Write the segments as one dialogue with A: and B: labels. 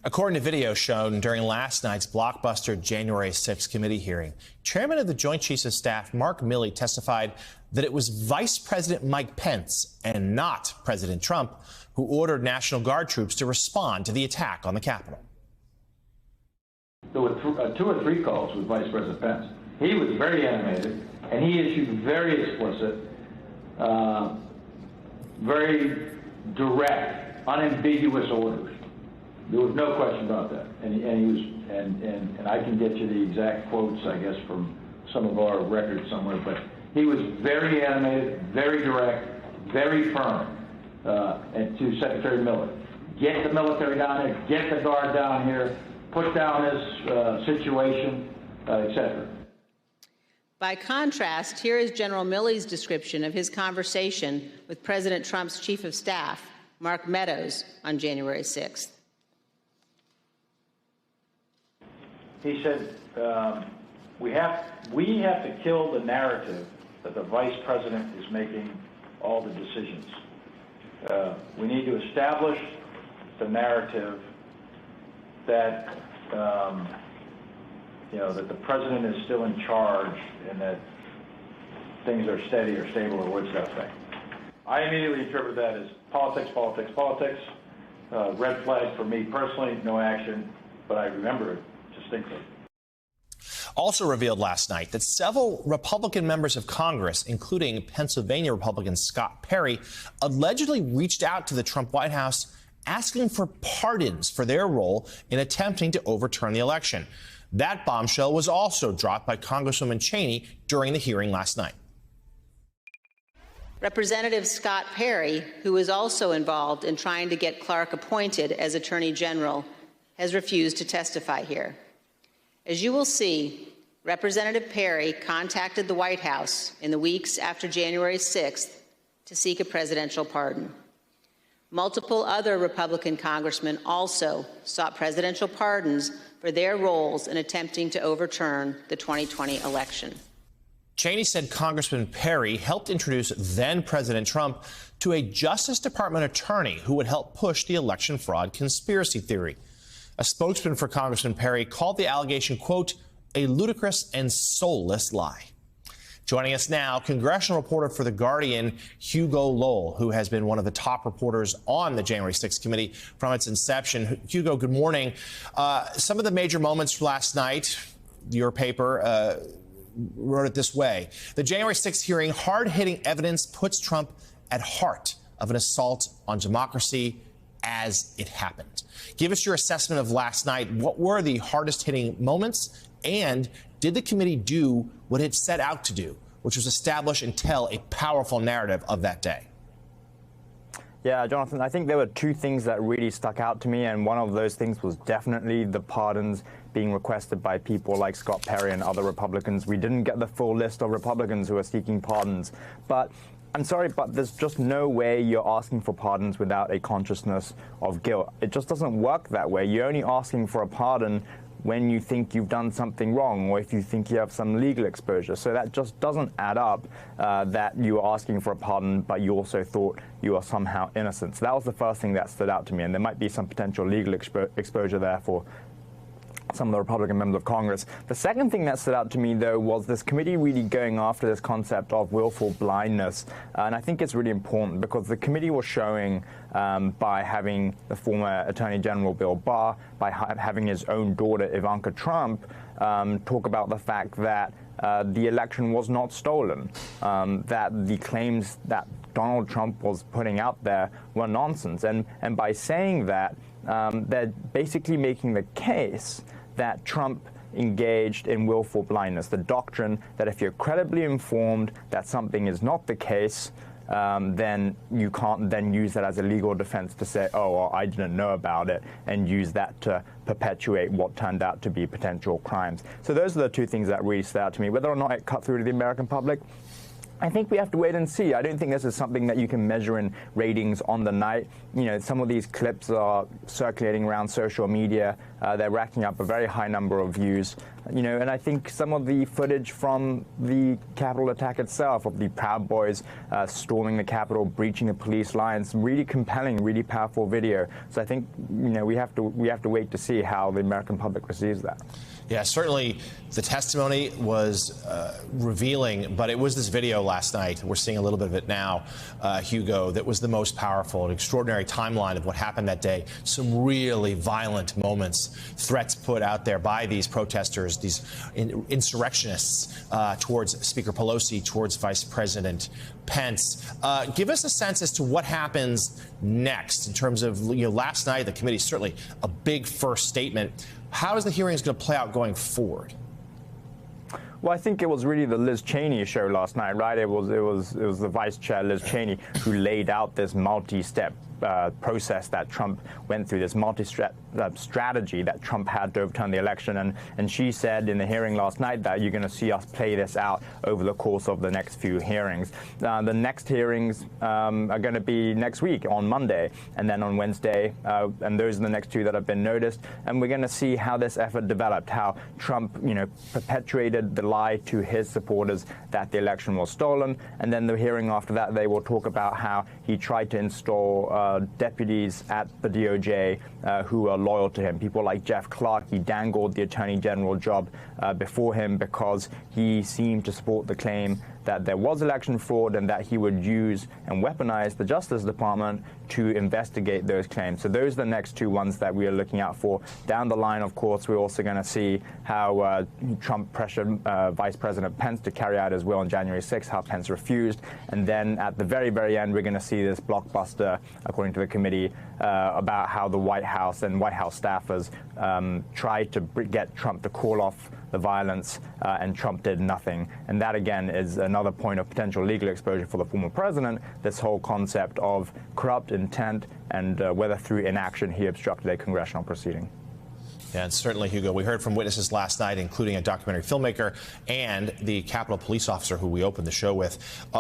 A: According to video shown during last night's blockbuster January 6 committee hearing, Chairman of the Joint Chiefs of Staff Mark Milley testified that it was Vice President Mike Pence and not President Trump who ordered National Guard troops to respond to the attack on the Capitol.
B: There were 2 or 3 calls with Vice President Pence. He was very animated, and he issued very explicit, very direct, unambiguous orders. There was no question about that, and I can get you the exact quotes, I guess, from some of our records somewhere. But he was very animated, very direct, very firm, and to Secretary Miller, get the military down here, get the Guard down here, put down this situation, etc.
C: By contrast, here is General Milley's description of his conversation with President Trump's Chief of Staff, Mark Meadows, on January 6th.
B: He said, we have to kill the narrative that the Vice President is making all the decisions. We need to establish the narrative that that the President is still in charge and that things are steady or stable or what's that thing. I immediately interpret that as politics, politics, politics. Red flag for me personally, no action, but I remember it distinctly.
A: Also revealed last night that several Republican members of Congress, including Pennsylvania Republican Scott Perry, allegedly reached out to the Trump White House asking for pardons for their role in attempting to overturn the election. That bombshell was also dropped by Congresswoman Cheney during the hearing last night.
C: Representative Scott Perry, who was also involved in trying to get Clark appointed as Attorney General, has refused to testify here. As you will see, Representative Perry contacted the White House in the weeks after January 6th to seek a presidential pardon. Multiple other Republican congressmen also sought presidential pardons for their roles in attempting to overturn the 2020 election.
A: Cheney said Congressman Perry helped introduce then-President Trump to a Justice Department attorney who would help push the election fraud conspiracy theory. A spokesman for Congressman Perry called the allegation, quote, a ludicrous and soulless lie. Joining us now, congressional reporter for The Guardian, Hugo Lowell, who has been one of the top reporters on the January 6th committee from its inception. Hugo, good morning. Some of the major moments last night, your paper wrote it this way. The January 6th hearing, hard-hitting evidence puts Trump at heart of an assault on democracy as it happened. Give us your assessment of last night. What were the hardest-hitting moments? And did the committee do what it set out to do, which was establish and tell a powerful narrative of that day?
D: Yeah, Jonathan, I think there were 2 things that really stuck out to me, and one of those things was definitely the pardons being requested by people like Scott Perry and other Republicans. We didn't get the full list of Republicans who are seeking pardons, but I'm sorry, but there's just no way you're asking for pardons without a consciousness of guilt. It just doesn't work that way. You're only asking for a pardon when you think you've done something wrong or if you think you have some legal exposure. So that just doesn't add up that you are asking for a pardon, but you also thought you are somehow innocent. So that was the first thing that stood out to me, and there might be some potential legal exposure there for some of the Republican members of Congress. The second thing that stood out to me, though, was this committee really going after this concept of willful blindness. And I think it's really important because the committee was showing by having the former Attorney General Bill Barr, by having his own daughter Ivanka Trump talk about the fact that the election was not stolen, that the claims that Donald Trump was putting out there were nonsense. And by saying that, they're basically making the case that Trump engaged in willful blindness, the doctrine that if you're credibly informed that something is not the case, then you can't then use that as a legal defense to say, oh, well, I didn't know about it, and use that to perpetuate what turned out to be potential crimes. So those are the 2 things that really stood out to me. Whether or not it cut through to the American public, I think we have to wait and see. I don't think this is something that you can measure in ratings on the night. some of these clips are circulating around social media. They're racking up a very high number of views. And I think some of the footage from the Capitol attack itself, of the Proud Boys storming the Capitol, breaching the police lines, really compelling, really powerful video. So I think we have to wait to see how the American public receives that.
A: Yeah, certainly the testimony was revealing, but it was this video last night. We're seeing a little bit of it now, Hugo, that was the most powerful, an extraordinary timeline of what happened that day. Some really violent moments, threats put out there by these protesters, these insurrectionists towards Speaker Pelosi, towards Vice President Pence. Give us a sense as to what happens next in terms of, last night, the committee, certainly a big first statement. How is the hearings going to play out going forward?
D: Well, I think it was really the Liz Cheney show last night, right? It was the Vice Chair Liz Cheney who laid out this multi-step process that Trump went through, this strategy that Trump had to overturn the election. And she said in the hearing last night that you're going to see us play this out over the course of the next few hearings. The next hearings are going to be next week on Monday and then on Wednesday. And those are the next two that have been noticed. And we're going to see how this effort developed, how Trump, perpetuated the lie to his supporters that the election was stolen. And then the hearing after that, they will talk about how he tried to install deputies at the DOJ who are loyal to him. People like Jeff Clark, he dangled the Attorney General job before him because he seemed to support the claim that there was election fraud and that he would use and weaponize the Justice Department to investigate those claims. So those are the next two ones that we are looking out for. Down the line, of course, we're also going to see how Trump pressured Vice President Pence to carry out his will on January 6th, how Pence refused. And then at the very, very end, we're going to see this blockbuster, according to the committee, about how the White House and White House staffers tried to get Trump to call off the violence, and Trump did nothing. And that, again, is another point of potential legal exposure for the former president, this whole concept of corrupt intent and whether through inaction he obstructed a congressional proceeding.
A: Yeah, and certainly, Hugo, we heard from witnesses last night, including a documentary filmmaker and the Capitol police officer who we opened the show with.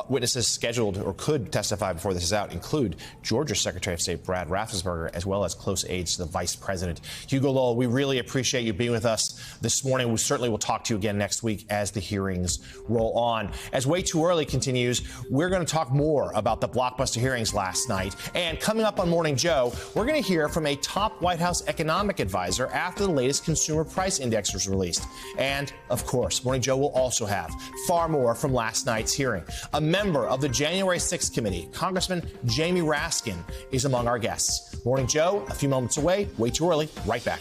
A: Witnesses scheduled or could testify before this is out include Georgia's Secretary of State Brad Raffensperger, as well as close aides to the vice president. Hugo Lowell, we really appreciate you being with us this morning. We certainly will talk to you again next week as the hearings roll on. As Way Too Early continues, we're going to talk more about the blockbuster hearings last night. And coming up on Morning Joe, we're going to hear from a top White House economic advisor after the latest consumer price index was released. And, of course, Morning Joe will also have far more from last night's hearing. A member of the January 6th committee, Congressman Jamie Raskin, is among our guests. Morning Joe, a few moments away. Way Too Early. Right back.